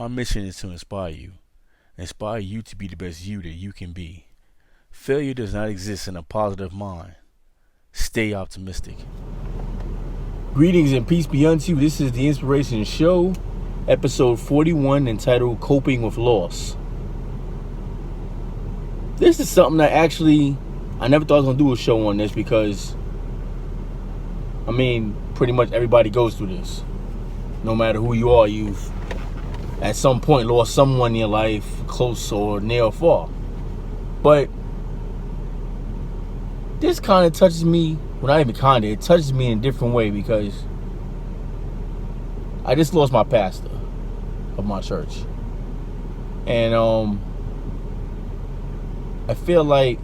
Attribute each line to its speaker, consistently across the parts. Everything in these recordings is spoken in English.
Speaker 1: My mission is to inspire you to be the best you that you can be. Failure does not exist in a positive mind. Stay optimistic. Greetings and peace be unto you. This is the Inspiration Show, episode 41, entitled Coping with Loss. This is something that I never thought I was going to do a show on this because, pretty much everybody goes through this. No matter who you are, you've at some point lost someone in your life, close or near or far. But this kind of touches me, it touches me in a different way because I just lost my pastor of my church. And I feel like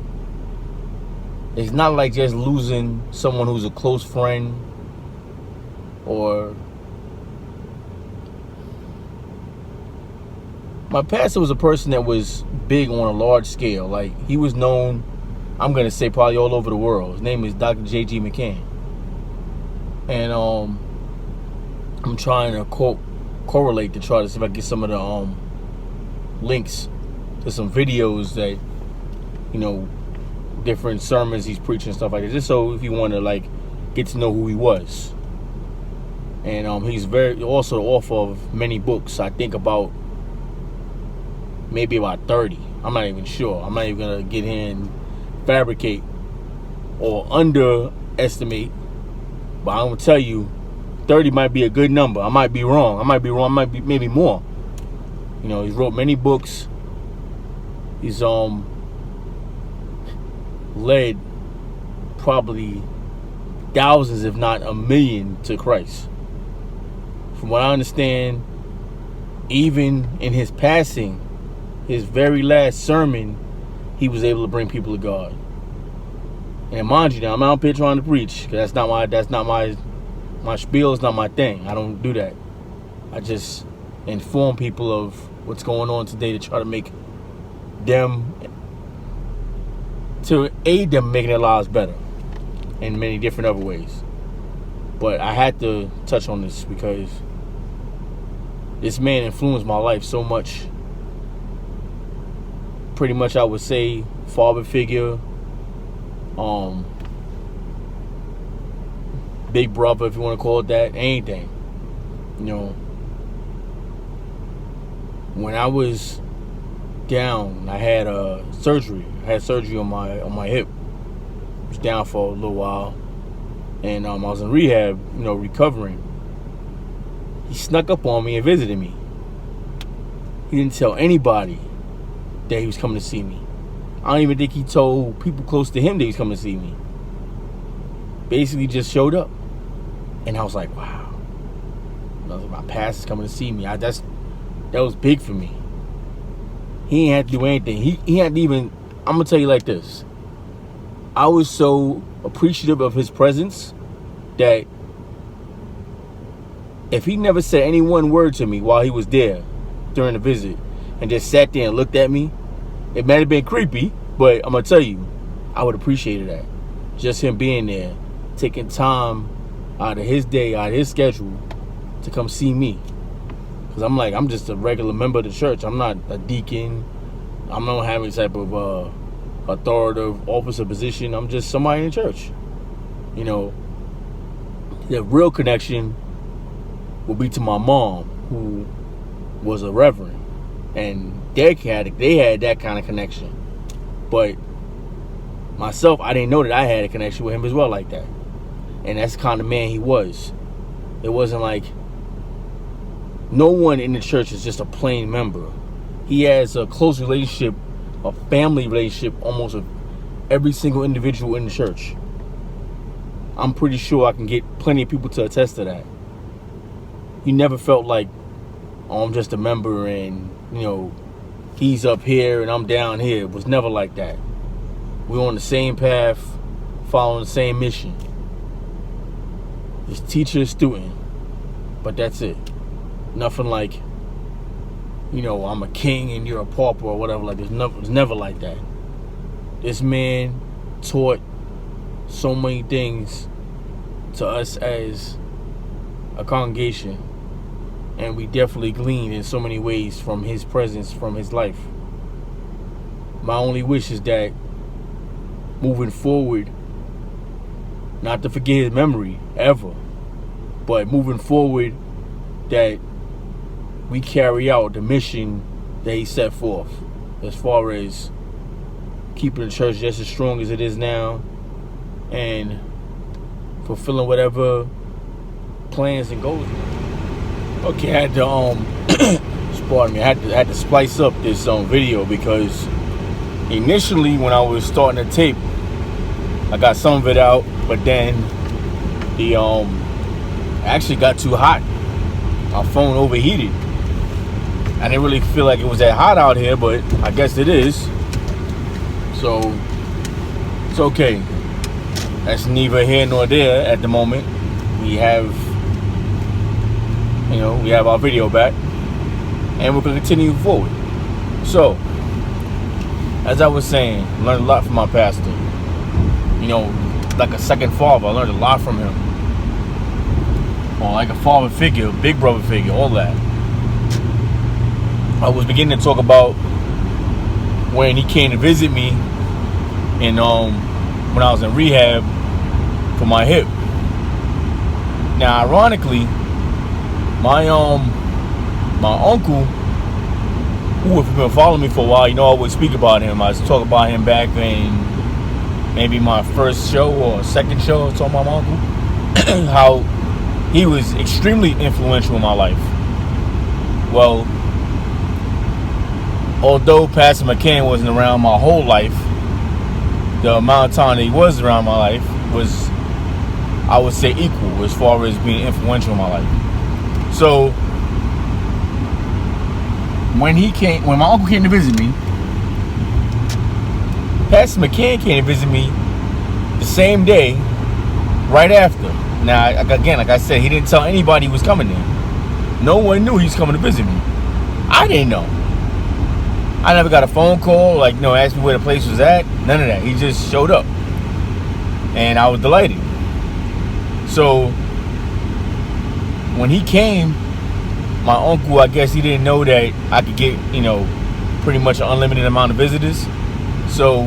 Speaker 1: it's not like just losing someone who's a close friend or... My pastor was a person that was big on a large scale. Like, he was known, I'm going to say probably all over the world. His name is Dr. J.G. McCann. And I'm trying to correlate to try to see if I can get some of the links to some videos that, different sermons he's preaching and stuff like that. Just so if you want to, get to know who he was. And he's also the author of many books. I think maybe about 30. I'm not even sure. I'm not even going to get in and fabricate or underestimate. But I'm going to tell you, 30 might be a good number. I might be wrong. I might be maybe more. He's wrote many books. He's led probably thousands, if not a million, to Christ. From what I understand, even in his passing, his very last sermon, he was able to bring people to God. And mind you, now I'm out here trying to preach, because that's not my spiel. Is not my thing. I don't do that. I just inform people of what's going on today to try to make them, to aid them making their lives better in many different other ways. But I had to touch on this because this man influenced my life so much. Pretty much, I would say, father figure, big brother, if you want to call it that, anything. When I was down, I had surgery. I had surgery on my hip. I was down for a little while, and I was in rehab, recovering. He snuck up on me and visited me. He didn't tell anybody that he was coming to see me. I don't even think he told people close to him that he was coming to see me. Basically just showed up. And I was like, wow. My pastor's coming to see me. That was big for me. He ain't had to do anything. He hadn't even... I'm going to tell you like this. I was so appreciative of his presence that if he never said any one word to me while he was there during the visit and just sat there and looked at me, it might have been creepy, but I'm going to tell you, I would appreciate that. Just him being there, taking time out of his day, out of his schedule to come see me. Because I'm just a regular member of the church. I'm not a deacon. I'm not having any type of authoritative officer position. I'm just somebody in the church. The real connection will be to my mom, who was a reverend. And they had that kind of connection. But myself, I didn't know that I had a connection with him as well like that. And that's the kind of man he was. It wasn't like no one in the church is just a plain member. He has a close relationship, a family relationship almost with every single individual in the church. I'm pretty sure I can get plenty of people to attest to that. He never felt like, oh, I'm just a member and, he's up here and I'm down here. It was never like that. We're on the same path, following the same mission. It's teacher, student. But that's it. Nothing like, I'm a king and you're a pauper or whatever. Like, it's never like that. This man taught so many things to us as a congregation. and we definitely glean in so many ways from his presence, from his life. My only wish is that moving forward, not to forget his memory ever, but moving forward, that we carry out the mission that he set forth, as far as keeping the church just as strong as it is now, and fulfilling whatever plans and goals. Okay, I had to pardon me, I had to splice up this video, because initially when I was starting the tape, I got some of it out, but then the actually got too hot. My phone overheated. I didn't really feel like it was that hot out here, but I guess it is. So it's okay. That's neither here nor there at the moment. We have, we have our video back, and we're gonna continue forward. So, as I was saying, I learned a lot from my pastor. Like a second father, I learned a lot from him. Or like a father figure, big brother figure, all that. I was beginning to talk about when he came to visit me, and when I was in rehab for my hip. Now, ironically, my uncle, who, if you've been following me for a while, I would speak about him. I was talking about him back in maybe my first show or second show. I was talking about my uncle, how he was extremely influential in my life. Well, although Pastor McCann wasn't around my whole life, the amount of time that he was around my life was, I would say, equal as far as being influential in my life. So when my uncle came to visit me, Pastor McCann came to visit me the same day, right after. Now, again, like I said, he didn't tell anybody he was coming there. No one knew he was coming to visit me. I didn't know. I never got a phone call, asked me where the place was at. None of that. He just showed up. And I was delighted. So, when he came, my uncle, I guess he didn't know that I could get, pretty much an unlimited amount of visitors. So,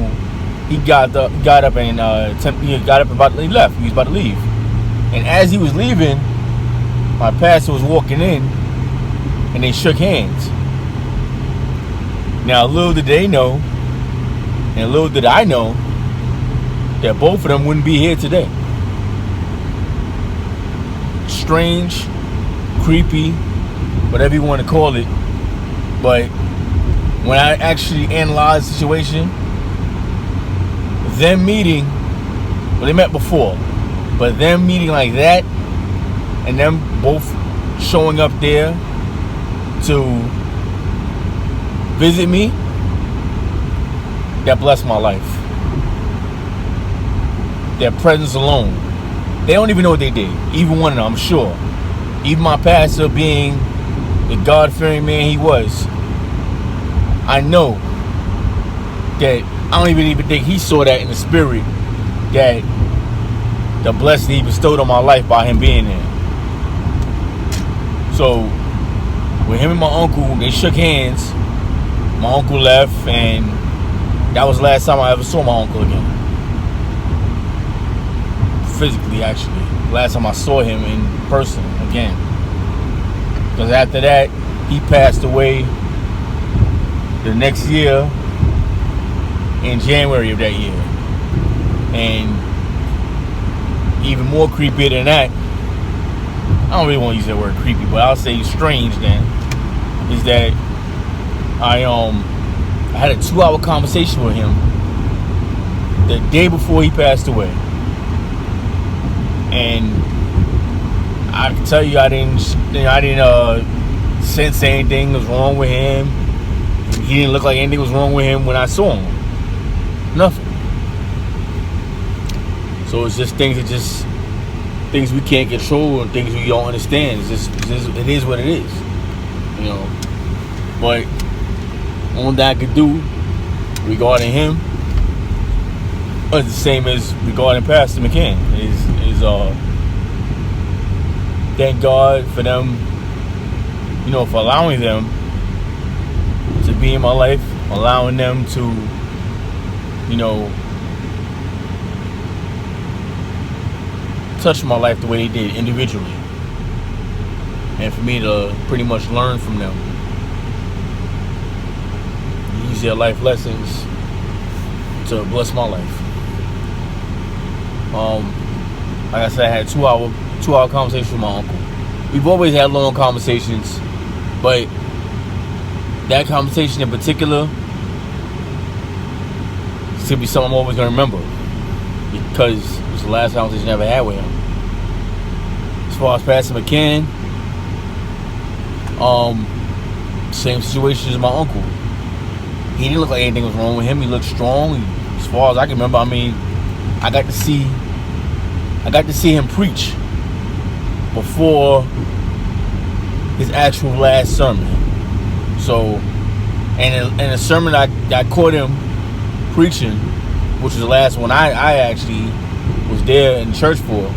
Speaker 1: he got up and he left. He was about to leave. And as he was leaving, my pastor was walking in, and they shook hands. Now, little did they know, and little did I know, that both of them wouldn't be here today. Strange, creepy, whatever you want to call it. But when I actually analyzed the situation, them meeting, well, they met before, but them meeting like that, and them both showing up there to visit me, that blessed my life. Their presence alone. They don't even know what they did. Even one of them, I'm sure. Even my pastor, being the God-fearing man he was, I know that I don't even think he saw that in the spirit, that the blessing he bestowed on my life by him being there. So, with him and my uncle, they shook hands. My uncle left, and that was the last time I ever saw my uncle again. Physically, actually. Last time I saw him in person again. Because after that, he passed away the next year, in January of that year. And even more creepy than that, I don't really want to use that word creepy, but I'll say strange then, is that I had a 2-hour conversation with him the day before he passed away. And I can tell you, I didn't sense anything was wrong with him. He didn't look like anything was wrong with him when I saw him. Nothing. So it's just things we can't control and things we don't understand. It is what it is, But all that I could do regarding him was the same as regarding Pastor McCann. Is thank God for them for allowing them to be in my life, allowing them to, touch my life the way they did individually. And for me to pretty much learn from them. Use their life lessons to bless my life. Like I said, I had 2-hour conversation with my uncle. We've always had long conversations, but that conversation in particular is gonna be something I'm always gonna remember, because it was the last conversation I ever had with him. As far as Pastor McCann, same situation as my uncle. He didn't look like anything was wrong with him. He looked strong. As far as I can remember, I got to see him preach before his actual last sermon. So, and a sermon I caught him preaching, which was the last one I actually was there in church for,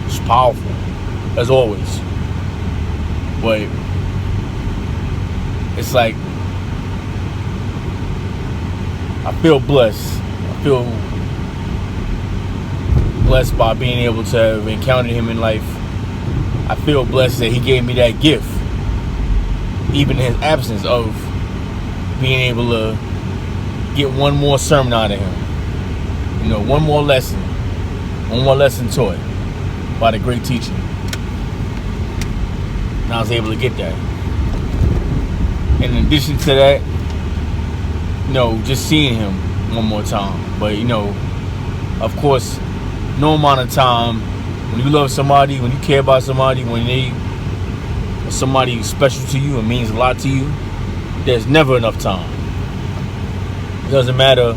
Speaker 1: was powerful, as always. But it's like, I feel blessed. I feel blessed by being able to have encountered him in life. I feel blessed that he gave me that gift, even in his absence, of being able to get one more sermon out of him. One more lesson taught by the great teacher. And I was able to get that. And in addition to that, just seeing him one more time. But, of course, no amount of time, when you love somebody, when you care about somebody, when somebody special to you and means a lot to you, there's never enough time. It doesn't matter,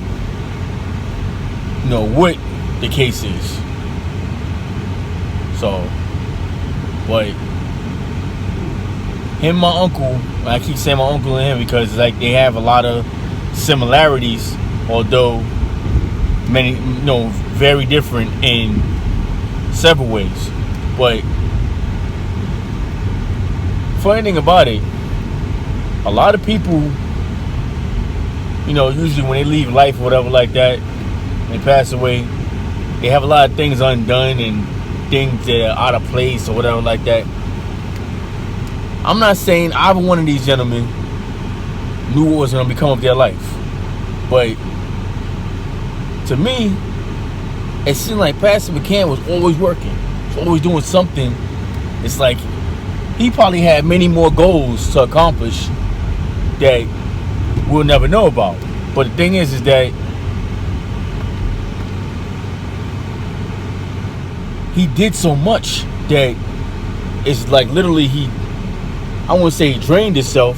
Speaker 1: what the case is. So, but him, my uncle, I keep saying my uncle and him because they have a lot of similarities, although many, very different in several ways. But funny thing about it, a lot of people, usually when they leave life or whatever like that, they pass away, they have a lot of things undone and things that are out of place or whatever like that. I'm not saying either one of these gentlemen knew what was going to become of their life, but to me, it seemed like Pastor McCann was always working. He was always doing something. It's like he probably had many more goals to accomplish that we'll never know about. But the thing is that he did so much that it's like literally I won't say he drained himself,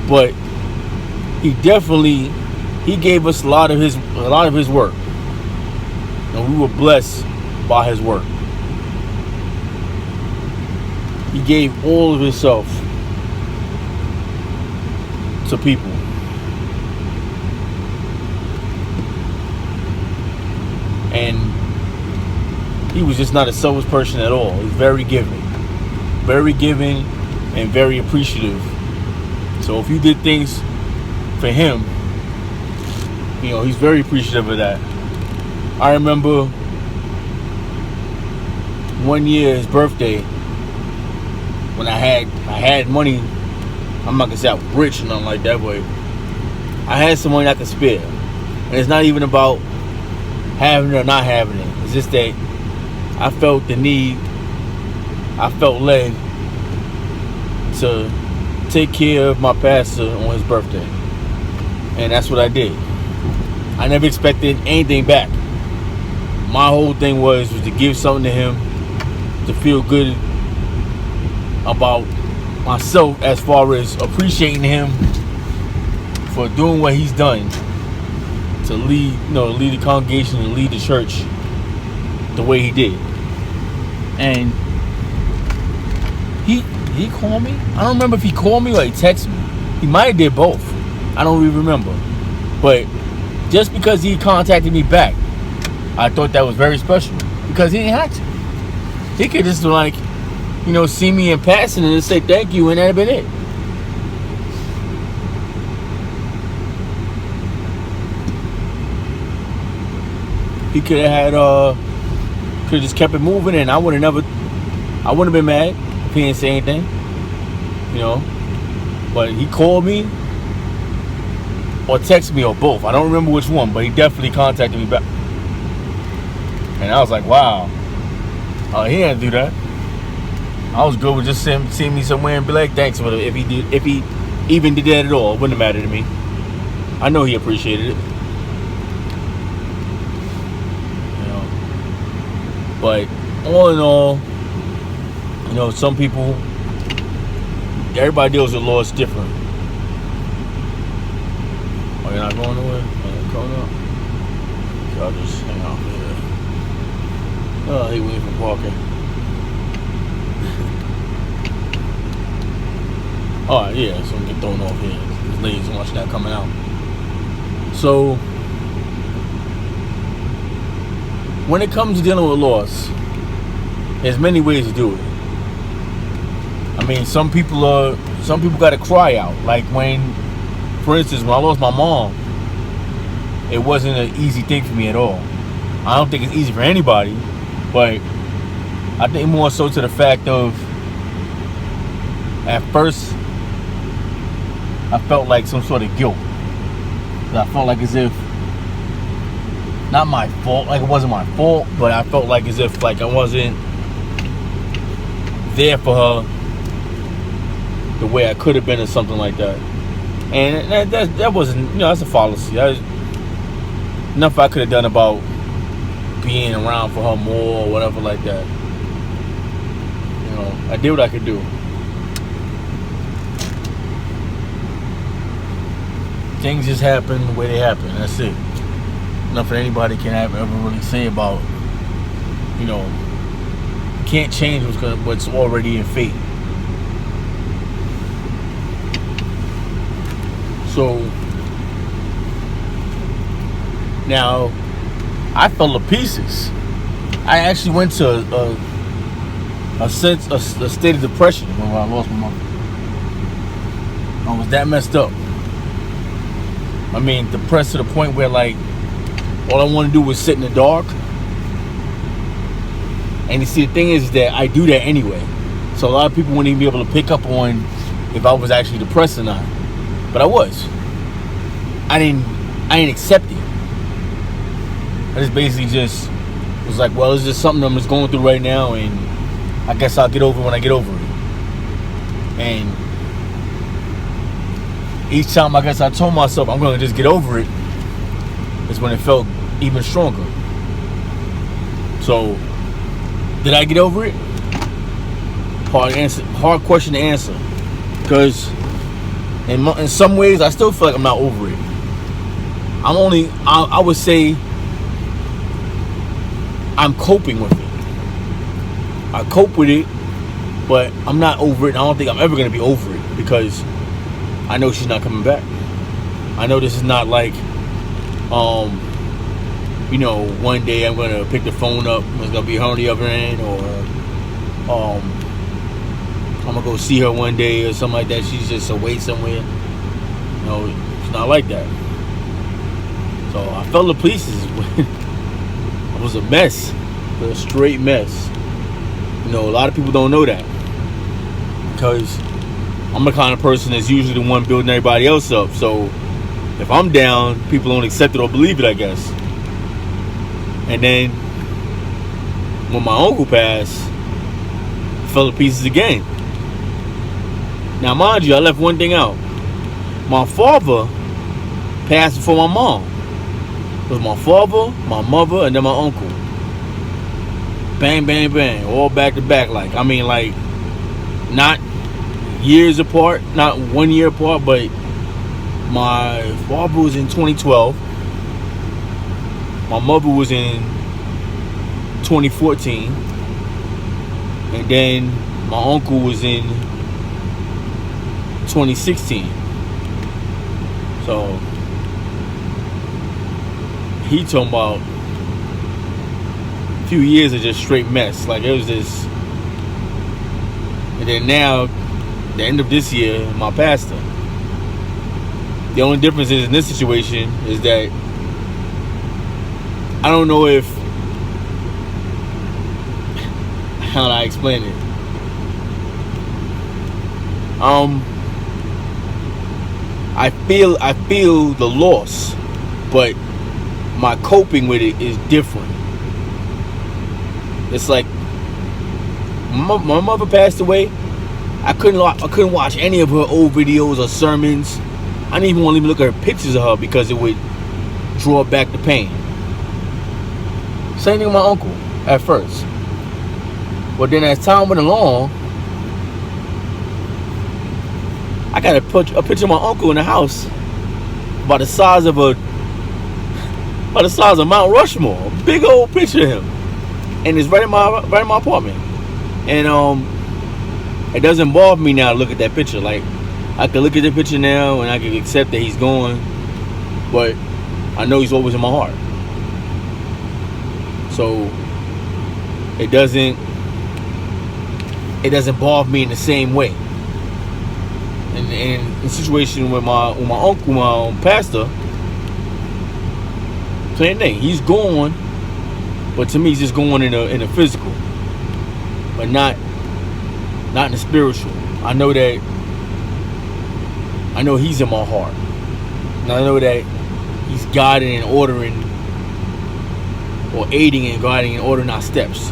Speaker 1: but he gave us a lot of his work. And we were blessed by his work. He gave all of himself to people. And he was just not a selfish person at all. He was very giving and very appreciative. So if you did things for him, he's very appreciative of that. I remember one year, his birthday, when I had money. I'm not gonna say I was rich or nothing like that, but I had some money I could spare. And it's not even about having it or not having it. It's just that I felt the need, I felt led to take care of my pastor on his birthday. And that's what I did. I never expected anything back. My whole thing was to give something to him, to feel good about myself as far as appreciating him for doing what he's done to lead the congregation and lead the church the way he did. And he called me. I don't remember if he called me or he texted me. He might have did both. I don't really remember. But just because he contacted me back, I thought that was very special, because he didn't have to. He could just see me in passing and just say thank you, and that'd been it. He could have just kept it moving, and I wouldn't have been mad if he didn't say anything, But he called me or texted me or both. I don't remember which one, but he definitely contacted me back. And I was like, wow, he didn't do that. I was good with just seeing me somewhere and be like, thanks for if he even did that at all. It wouldn't have mattered to me. I know he appreciated it. But all in all, some people, everybody deals with loss different. Oh, you're not going nowhere? You're going up? Okay, I'll just hang out here. Oh, he waiting for parking. Alright, yeah, so I'm getting thrown off here. These ladies watch that coming out. So, when it comes to dealing with loss, there's many ways to do it. I mean, some people gotta cry out. Like for instance, when I lost my mom, it wasn't an easy thing for me at all. I don't think it's easy for anybody, but I think more so to the fact of, at first, I felt like some sort of guilt. I felt like as if, not my fault, like it wasn't my fault, but I felt like as if like I wasn't there for her the way I could have been or something like that. And that wasn't, that's a fallacy. Enough I could have done about being around for her more or whatever like that. I did what I could do. Things just happen the way they happen. That's it. Nothing anybody can ever really say about, can't change what's already in fate. So now I fell to pieces. I actually went to a state of depression when I lost my mother. I was that messed up. I mean, depressed to the point where like all I want to do was sit in the dark. And you see, the thing is that I do that anyway. So a lot of people wouldn't even be able to pick up on if I was actually depressed or not. But I was. I didn't accept it. I just basically just was like, well, it's just something I'm just going through right now, and I guess I'll get over it when I get over it. And each time I guess I told myself I'm going to just get over it, is when it felt even stronger. So, did I get over it? Hard question to answer. Because in some ways, I still feel like I'm not over it. I would say I'm coping with it. I cope with it, but I'm not over it. I don't think I'm ever going to be over it, because I know she's not coming back. I know this is not like, one day I'm going to pick the phone up, it's going to be her on the other end, or I'm going to go see her one day or something like that. She's just away somewhere. It's not like that. So I fell to pieces. I was a mess. A straight mess. A lot of people don't know that. Because I'm the kind of person that's usually the one building everybody else up. So if I'm down, people don't accept it or believe it, I guess. And then when my uncle passed, I fell to pieces again. Now, mind you, I left one thing out. My father passed before my mom. It was my father, my mother, and then my uncle. Bang, bang, bang. All back to back. Like not years apart, not 1 year apart, but my father was in 2012. My mother was in 2014. And then my uncle was in 2016. So he talking about a few years of just straight mess. Like it was just And then now, the end of this year, my pastor. The only difference is in this situation is that I don't know if, how do I explain it? I feel the loss, but my coping with it is different. It's like my mother passed away. I couldn't watch any of her old videos or sermons. I didn't even want to look at pictures of her because it would draw back the pain. Same thing with my uncle at first. But then as time went along, I got a picture of my uncle in the house about the size of Mount Rushmore. A big old picture of him. And it's right in my apartment. And it doesn't bother me now to look at that picture. Like, I can look at the picture now and I can accept that he's gone, but I know he's always in my heart. So it doesn't bother me in the same way. And in the situation with my uncle, my pastor, same thing. He's gone, but to me he's just going in a physical, but not in the spiritual. I know he's in my heart. And I know that he's guiding and ordering, or aiding and guiding and ordering our steps.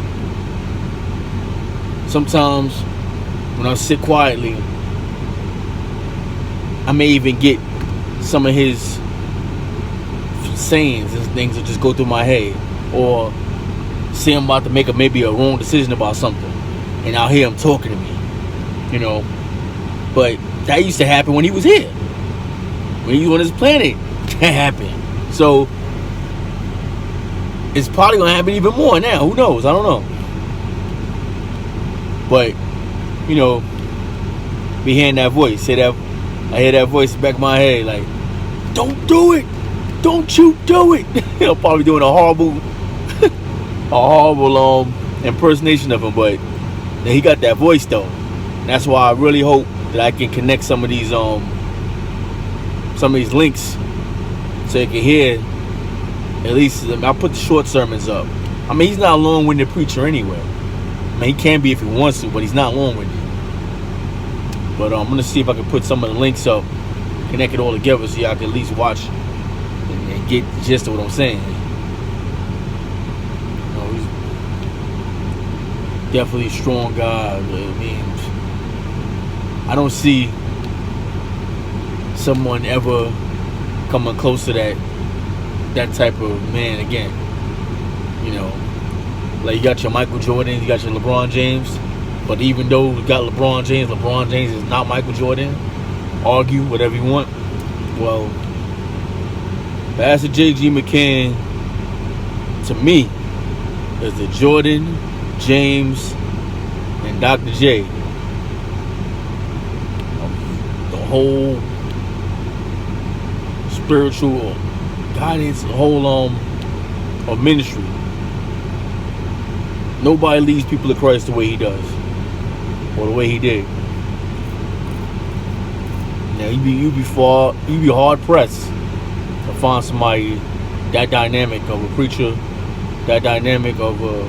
Speaker 1: Sometimes when I sit quietly, I may even get some of his sayings and things that just go through my head, or say I'm about to make maybe a wrong decision about something, and I'll hear him talking to me, But that used to happen when he was here. When he was on this planet, that happened. So it's probably gonna happen even more now. Who knows? I don't know. But be hearing that voice, I hear that voice in the back of my head, like, don't do it, don't you do it. I'm probably doing a horrible impersonation of him, but he got that voice though. And that's why I really hope that I can connect some of these links so you can hear. At least I'll put the short sermons up. I mean, he's not a long-winded preacher anyway. I mean, he can be if he wants to, but he's not long-winded. But I'm gonna see if I can put some of the links up, connect it all together, so y'all can at least watch and get the gist of what I'm saying. He's definitely a strong guy. I mean, I don't see someone ever coming close to that type of man again. Like, you got your Michael Jordan, you got your LeBron James, but even though you got LeBron James is not Michael Jordan. Argue whatever you want. Well, Pastor J.G. McCann, to me, is the Jordan, James, and Dr. J. The whole spiritual guidance, the whole of ministry. Nobody leads people to Christ the way he does, or the way he did. Now you be hard pressed to find somebody that dynamic of a preacher, that dynamic of a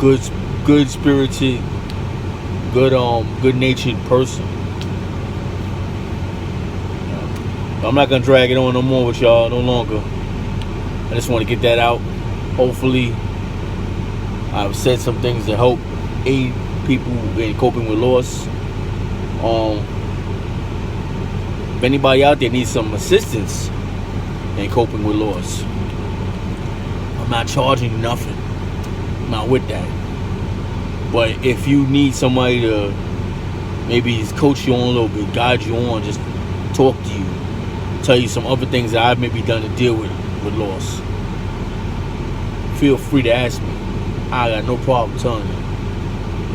Speaker 1: good spirited, good natured person. I'm not gonna drag it on no more with y'all no longer. I just want to get that out. Hopefully I've said some things to help aid people in coping with loss. If anybody out there needs some assistance in coping with loss, I'm not charging you nothing. I'm not with that. But if you need somebody to maybe coach you on a little bit, guide you on, just talk to you, tell you some other things that I've maybe done to deal with loss, feel free to ask me. I got no problem telling you.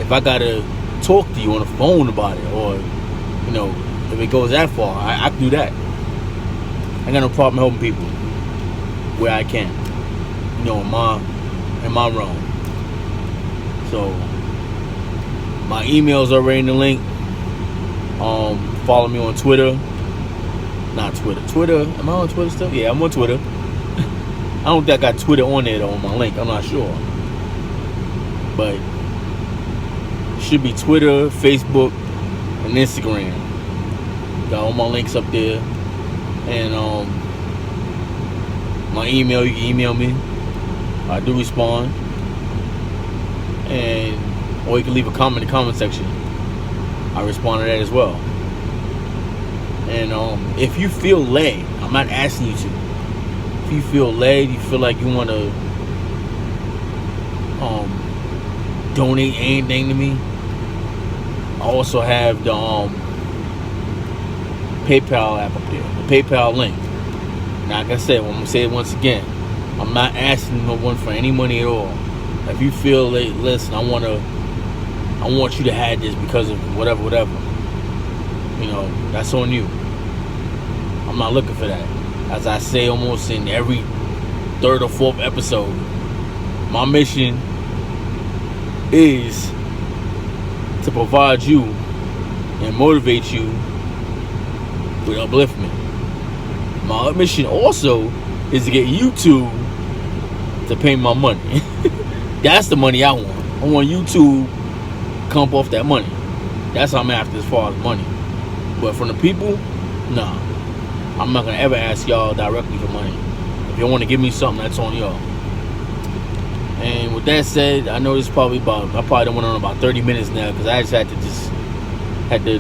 Speaker 1: If I gotta talk to you on the phone about it, or if it goes that far, I can do that. I got no problem helping people where I can, in my realm. So My email's already in the link. Follow me on Twitter. Not Twitter. Twitter. Am I on Twitter still? Yeah, I'm on Twitter. I don't think I got Twitter on there though, on my link. I'm not sure. But it should be Twitter, Facebook, and Instagram. Got all my links up there. And my email, you can email me. I do respond. Or you can leave a comment in the comment section. I respond to that as well. And if you feel led, I'm not asking you to. If you feel led, you feel like you want to donate anything to me, I also have the PayPal app up there, the PayPal link. Now, like I said, I'm gonna say it once again, I'm not asking no one for any money at all. If you feel like, listen, I want you to have this because of whatever, you know, that's on you. I'm not looking for that. As I say almost in every third or fourth episode, my mission is to provide you and motivate you with upliftment. My mission also is to get YouTube to pay my money. That's the money I want. I want YouTube to come off that money. That's how I'm after as far as money. But from the people, nah. I'm not gonna ever ask y'all directly for money. If y'all want to give me something, that's on y'all. And with that said, I know this is probably I probably done went on about 30 minutes now because I just had to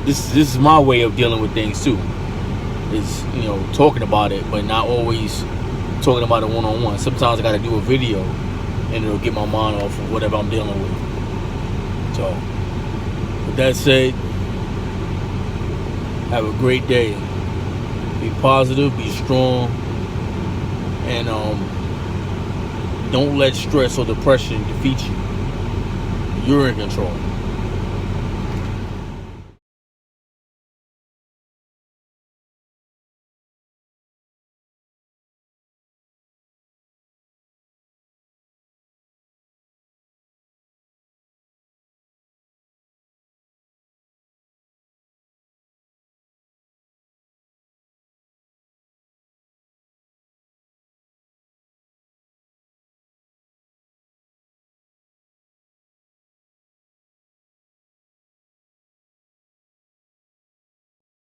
Speaker 1: this is my way of dealing with things too. Is, you know, talking about it, but not always talking about it one-on-one. Sometimes I gotta do a video and it'll get my mind off of whatever I'm dealing with. So with that said, have a great day. Be positive, be strong, and don't let stress or depression defeat you. You're in control.